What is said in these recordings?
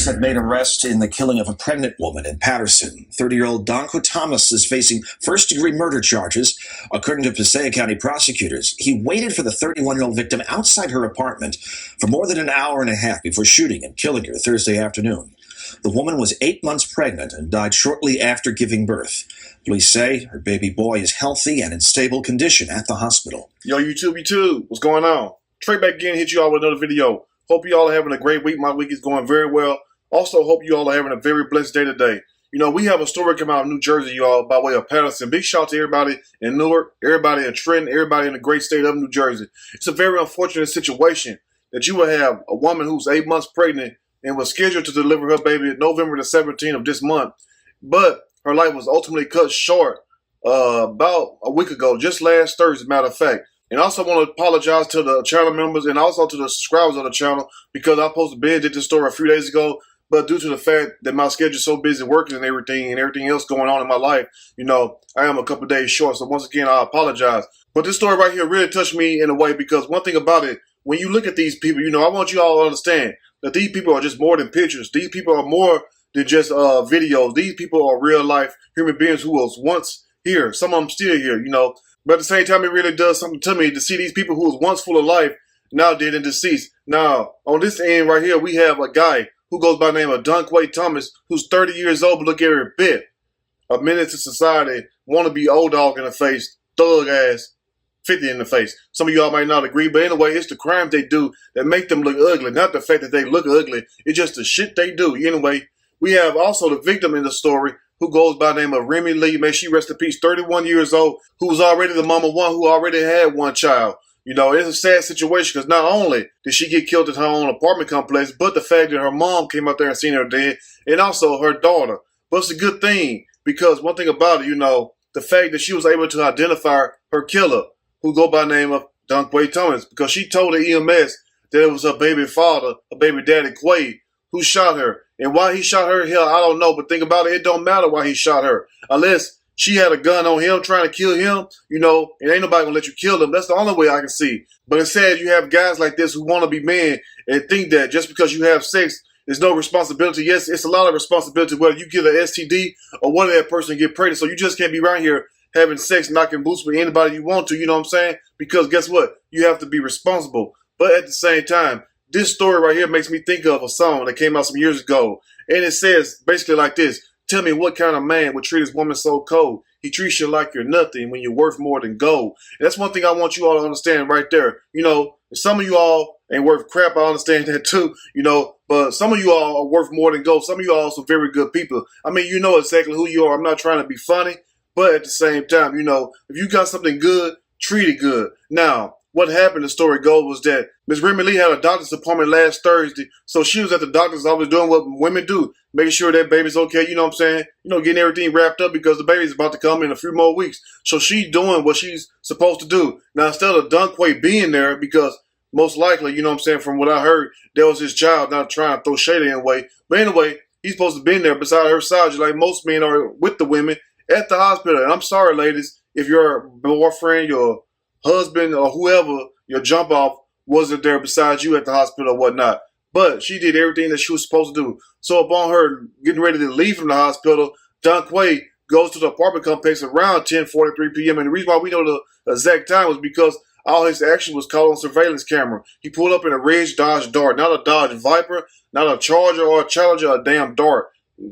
Police have made arrests in the killing of a pregnant woman in Patterson. 30-year-old Donko Thomas is facing first-degree murder charges. According to Passaic County prosecutors, he waited for the 31-year-old victim outside her apartment for more than an hour and a half before shooting and killing her Thursday afternoon. The woman was 8 months pregnant and died shortly after giving birth. Police say her baby boy is healthy and in stable condition at the hospital. Yo, YouTube, what's going on? Trey back again, hit you all with another video. Hope you all are having a great week. My week is going very well. Also, hope you all are having a very blessed day today. You know, we have a story coming out of New Jersey, y'all, by way of Patterson. Big shout out to everybody in Newark, everybody in Trenton, everybody in the great state of New Jersey. It's a very unfortunate situation that you will have a woman who's 8 months pregnant and was scheduled to deliver her baby November the 17th of this month. But her life was ultimately cut short about a week ago, just last Thursday, matter of fact. And I also want to apologize to the channel members and also to the subscribers of the channel because I posted did this story a few days ago. But due to the fact that my schedule is so busy working and everything else going on in my life, you know, I am a couple days short. So once again, I apologize. But this story right here really touched me in a way because one thing about it, when you look at these people, you know, I want you all to understand that these people are just more than pictures. These people are more than just videos. These people are real life human beings who was once here. Some of them still here, you know. But at the same time, it really does something to me to see these people who was once full of life, now dead and deceased. Now, on this end right here, we have a guy who goes by the name of Donko Thomas, who's 30 years old, but look every bit. A menace to society, want to be old dog in the face, thug ass, 50 in the face. Some of y'all might not agree, but anyway, it's the crimes they do that make them look ugly. Not the fact that they look ugly, it's just the shit they do. Anyway, we have also the victim in the story, who goes by the name of Remy Lee. May she rest in peace, 31 years old, who was already the mama one, who already had one child. You know, it's a sad situation because not only did she get killed at her own apartment complex, but the fact that her mom came out there and seen her dead, and also her daughter. But it's a good thing because one thing about it, you know, the fact that she was able to identify her killer, who go by the name of Donko Thomas, because she told the EMS that it was her baby father, her baby daddy, Quade, who shot her. And why he shot her, hell, I don't know. But think about it, it don't matter why he shot her. Unless she had a gun on him trying to kill him, you know, and ain't nobody gonna let you kill him. That's the only way I can see. But it's sad you have guys like this who want to be men and think that just because you have sex, there's no responsibility. Yes, it's a lot of responsibility whether you get an STD or whether that person get pregnant. So you just can't be around here having sex, knocking boots with anybody you want to, you know what I'm saying? Because guess what? You have to be responsible. But at the same time, this story right here makes me think of a song that came out some years ago. And it says basically like this. Tell me what kind of man would treat his woman so cold? He treats you like you're nothing when you're worth more than gold. And that's one thing I want you all to understand right there. You know, some of you all ain't worth crap. I understand that too, you know. But some of you all are worth more than gold. Some of you all are some very good people. I mean, you know exactly who you are. I'm not trying to be funny. But at the same time, you know, if you got something good, treat it good. Now, what happened, the story goes, was that Miss Remy Lee had a doctor's appointment last Thursday. So she was at the doctor's office doing what women do, making sure that baby's okay, you know what I'm saying? You know, getting everything wrapped up because the baby's about to come in a few more weeks. So she's doing what she's supposed to do. Now, instead of Donko being there, because most likely, you know what I'm saying, from what I heard, that was his child, not trying to throw shade anyway. But anyway, he's supposed to be there beside her side, just like most men are with the women at the hospital. And I'm sorry, ladies, if your boyfriend, your husband, or whoever, your jump off, wasn't there beside you at the hospital or whatnot. But she did everything that she was supposed to do. So upon her getting ready to leave from the hospital, Donko goes to the apartment complex around 10:43 p.m. And the reason why we know the exact time was because all his action was caught on surveillance camera. He pulled up in a red Dodge Dart, not a Dodge Viper, not a Charger or a Challenger, a damn Dart.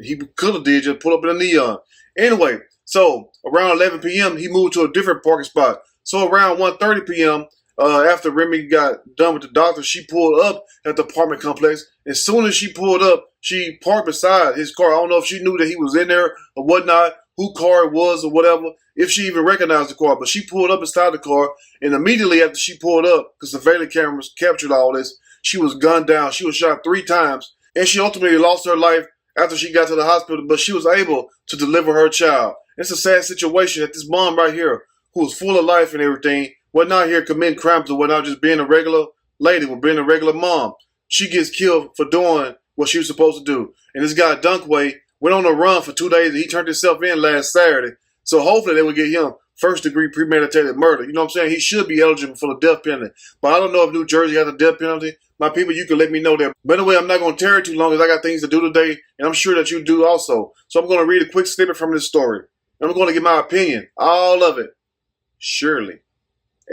He could have did just pull up in a Neon. Anyway, so around 11 p.m., he moved to a different parking spot. So around 1:30 p.m., after Remy got done with the doctor, she pulled up at the apartment complex. As soon as she pulled up, she parked beside his car. I don't know if she knew that he was in there or whatnot, who car it was or whatever, if she even recognized the car. But she pulled up beside the car, and immediately after she pulled up, because the surveillance cameras captured all this, she was gunned down. She was shot 3 times, and she ultimately lost her life after she got to the hospital, but she was able to deliver her child. It's a sad situation that this mom right here, who was full of life and everything, was not here committing crimes or whatnot, just being a regular lady, or being a regular mom. She gets killed for doing what she was supposed to do. And this guy, Donko, went on a run for 2 days, and he turned himself in last Saturday. So hopefully they will get him first-degree premeditated murder. You know what I'm saying? He should be eligible for the death penalty. But I don't know if New Jersey has a death penalty. My people, you can let me know that. But anyway, I'm not going to tear it too long because I got things to do today, and I'm sure that you do also. So I'm going to read a quick snippet from this story. And I'm going to give my opinion, all of it, surely,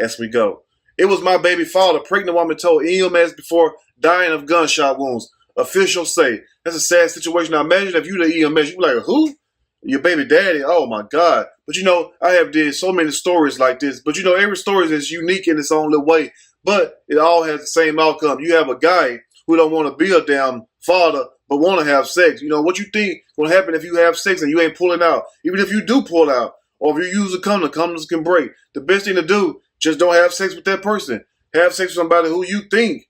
as we go. It was my baby father. A pregnant woman told EMS before dying of gunshot wounds. Officials say. That's a sad situation. Now imagine if you the EMS, you be like, who? Your baby daddy? Oh my God. But you know, I have did so many stories like this. But you know, every story is unique in its own little way. But it all has the same outcome. You have a guy who don't want to be a damn father, but want to have sex. You know, what you think will happen if you have sex and you ain't pulling out? Even if you do pull out, or if you use a condom, condoms can break. The best thing to do, just don't have sex with that person. Have sex with somebody who you think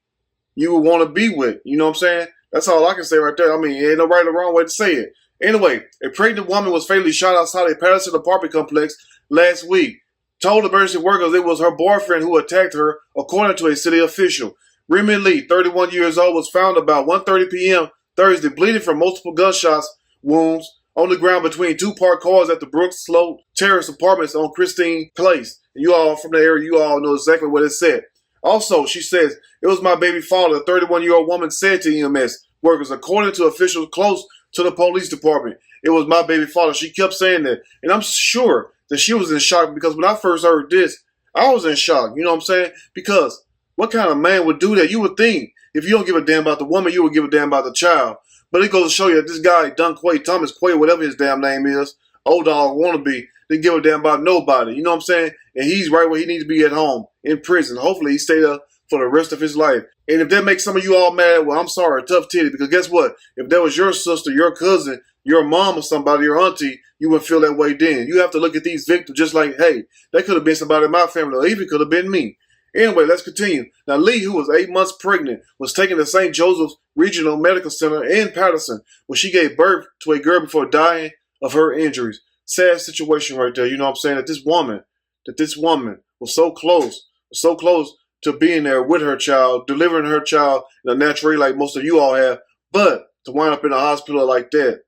you would want to be with. You know what I'm saying? That's all I can say right there. I mean, ain't no right or wrong way to say it. Anyway, a pregnant woman was fatally shot outside a Patterson apartment complex last week. Told emergency workers it was her boyfriend who attacked her, according to a city official. Remy Lee, 31 years old, was found about 1:30 p.m. Thursday, bleeding from multiple gunshots wounds on the ground between two parked cars at the Brooks Slope Terrace Apartments on Christine Place. You all from the area, you all know exactly what it said. Also, she says, it was my baby father, a 31-year-old woman said to EMS workers, according to officials close to the police department. It was my baby father. She kept saying that. And I'm sure that she was in shock because when I first heard this, I was in shock. You know what I'm saying? Because what kind of man would do that? You would think if you don't give a damn about the woman, you would give a damn about the child. But it goes to show you that this guy, Thomas Quay, whatever his damn name is, old dog wannabe, didn't give a damn about nobody. You know what I'm saying? And he's right where he needs to be at home, in prison. Hopefully he stay there for the rest of his life. And if that makes some of you all mad, well, I'm sorry, tough titty. Because guess what? If that was your sister, your cousin, your mom or somebody, your auntie, you wouldn't feel that way then. You have to look at these victims just like, hey, that could have been somebody in my family, or even could have been me. Anyway, let's continue. Now, Lee, who was 8 months pregnant, was taken to St. Joseph's Regional Medical Center in Patterson, where she gave birth to a girl before dying of her injuries. Sad situation right there. You know what I'm saying? That this woman was so close to being there with her child, delivering her child in a natural way like most of you all have, but to wind up in a hospital like that.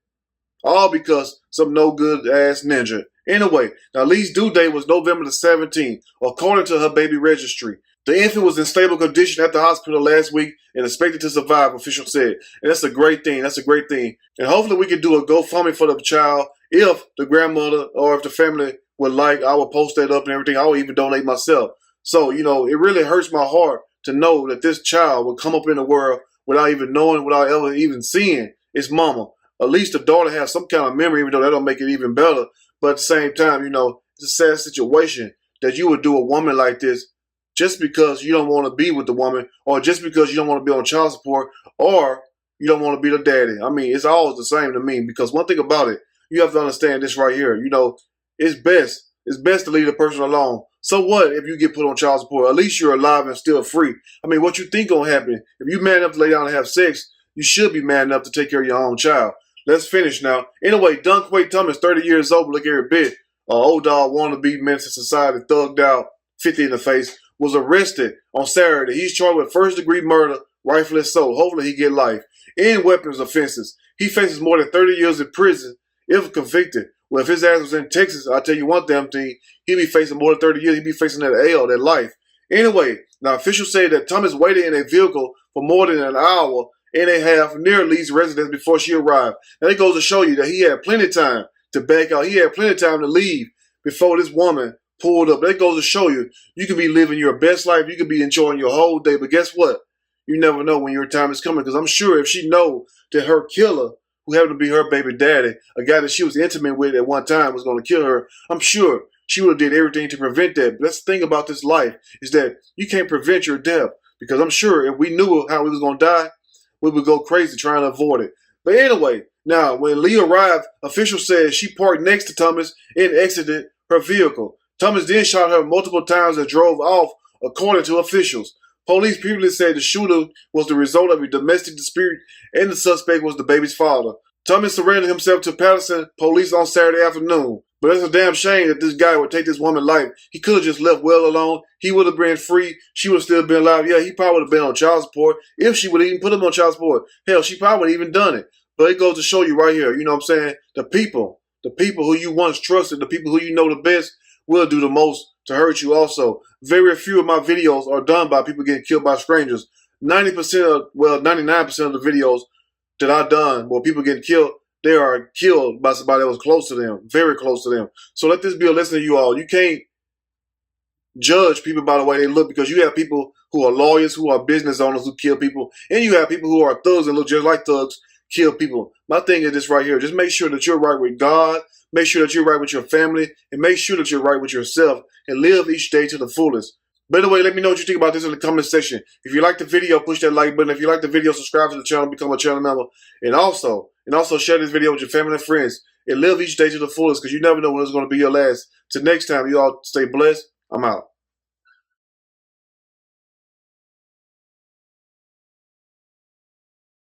All because some no good ass ninja. Anyway, now Lee's due date was November the 17th, according to her baby registry. The infant was in stable condition at the hospital last week and expected to survive, officials said. And that's a great thing. That's a great thing. And hopefully we can do a GoFundMe for the child. If the grandmother or if the family would like, I will post that up and everything. I will even donate myself. So, you know, it really hurts my heart to know that this child will come up in the world without even knowing, without ever even seeing its mama. At least the daughter has some kind of memory, even though that don't make it even better. But at the same time, you know, it's a sad situation that you would do a woman like this just because you don't want to be with the woman, or just because you don't want to be on child support, or you don't want to be the daddy. I mean, it's always the same to me, because one thing about it, you have to understand this right here. You know, it's best to leave the person alone. So what if you get put on child support? At least you're alive and still free. I mean, what you think gonna happen? If you man enough to lay down and have sex, you should be man enough to take care of your own child. Let's finish now. Anyway, Dunkway Thomas, 30 years old, look every bit. Old dog wannabe menace to society, thugged out, 50 in the face, was arrested on Saturday. He's charged with first-degree murder, rightfully so. Hopefully he get life. And weapons offenses. He faces more than 30 years in prison if convicted. Well, if his ass was in Texas, I'll tell you one damn thing, he'd be facing more than 30 years. He'd be facing that L, that life. Anyway, now officials say that Thomas waited in a vehicle for more than an hour and a half near Lee's residence before she arrived. Now it goes to show you that he had plenty of time to back out. He had plenty of time to leave before this woman pulled up. That goes to show you, you can be living your best life. You can be enjoying your whole day. But guess what? You never know when your time is coming. Because I'm sure if she know that her killer, who happened to be her baby daddy, a guy that she was intimate with at one time, was going to kill her, I'm sure she would have did everything to prevent that. But that's the thing about this life, is that you can't prevent your death. Because I'm sure if we knew how we was going to die, we would go crazy trying to avoid it. But anyway, now when Lee arrived, officials said she parked next to Thomas and exited her vehicle. Thomas then shot her multiple times and drove off, according to officials. Police previously said the shooter was the result of a domestic dispute and the suspect was the baby's father. Thomas surrendered himself to Patterson police on Saturday afternoon. But it's a damn shame that this guy would take this woman's life. He could have just left well alone. He would have been free. She would have still been alive. Yeah, he probably would have been on child support if she would have even put him on child support. Hell, she probably would have even done it. But it goes to show you right here, you know what I'm saying? The people who you once trusted, the people who you know the best, will do the most to hurt you also. Very few of my videos are done by people getting killed by strangers. 90% of, well, 99% of the videos that I've done where people getting killed, they are killed by somebody that was close to them, very close to them. So let this be a lesson to you all. You can't judge people by the way they look, because you have people who are lawyers, who are business owners who kill people, and you have people who are thugs and look just like thugs kill people. My thing is this right here. Just make sure that you're right with God, make sure that you're right with your family, and make sure that you're right with yourself, and live each day to the fullest. By the way, let me know what you think about this in the comment section. If you like the video, push that like button. If you like the video, subscribe to the channel, become a channel member. And also share this video with your family and friends. And live each day to the fullest, because you never know when it's going to be your last. Till next time, you all stay blessed. I'm out.